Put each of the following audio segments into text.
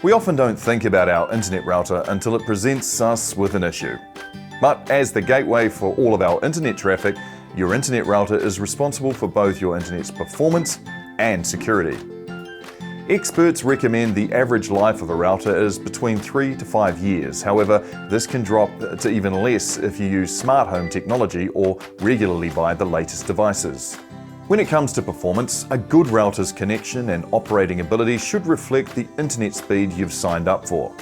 We often don't think about our internet router until it presents us with an issue. But as the gateway for all of our internet traffic, your internet router is responsible for both your internet's performance and security. Experts recommend the average life of a router is between 3 to 5 years. However, this can drop to even less if you use smart home technology or regularly buy the latest devices. When it comes to performance, a good router's connection and operating ability should reflect the internet speed you've signed up for.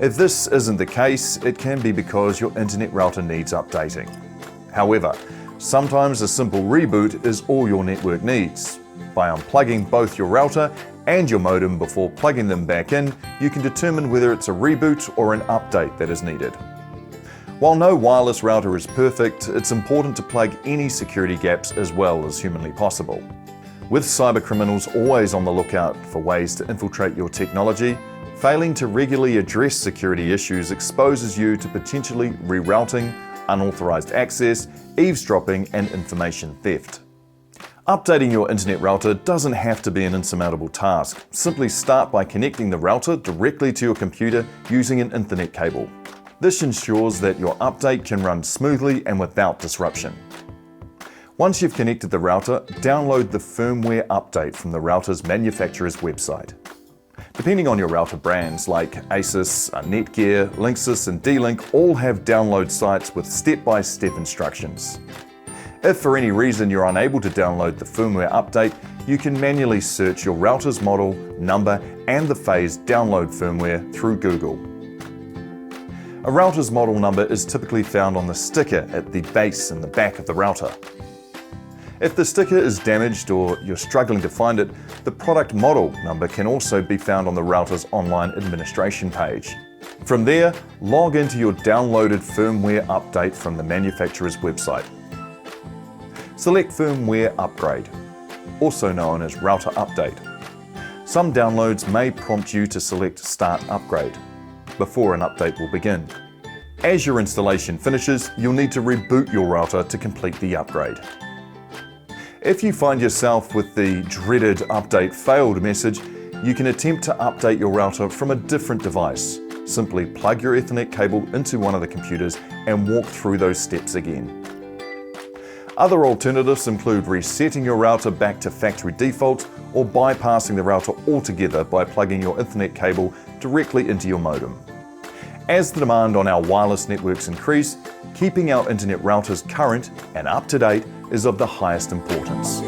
If this isn't the case, it can be because your internet router needs updating. However, sometimes a simple reboot is all your network needs. By unplugging both your router and your modem before plugging them back in, you can determine whether it's a reboot or an update that is needed. While no wireless router is perfect, it's important to plug any security gaps as well as humanly possible. With cybercriminals always on the lookout for ways to infiltrate your technology, failing to regularly address security issues exposes you to potentially rerouting, unauthorized access, eavesdropping, and information theft. Updating your internet router doesn't have to be an insurmountable task. Simply start by connecting the router directly to your computer using an Ethernet cable. This ensures that your update can run smoothly and without disruption. Once you've connected the router, download the firmware update from the router's manufacturer's website. Depending on your router brands like Asus, Netgear, Linksys and D-Link all have download sites with step-by-step instructions. If for any reason you're unable to download the firmware update, you can manually search your router's model, number and the phase download firmware through Google. A router's model number is typically found on the sticker at the base and the back of the router. If the sticker is damaged or you're struggling to find it, the product model number can also be found on the router's online administration page. From there, log into your downloaded firmware update from the manufacturer's website. Select Firmware Upgrade, also known as Router Update. Some downloads may prompt you to select Start Upgrade before an update will begin. As your installation finishes, you'll need to reboot your router to complete the upgrade. If you find yourself with the dreaded Update Failed message, you can attempt to update your router from a different device. Simply plug your Ethernet cable into one of the computers and walk through those steps again. Other alternatives include resetting your router back to factory default or bypassing the router altogether by plugging your Ethernet cable directly into your modem. As the demand on our wireless networks increase, keeping our internet routers current and up to date is of the highest importance.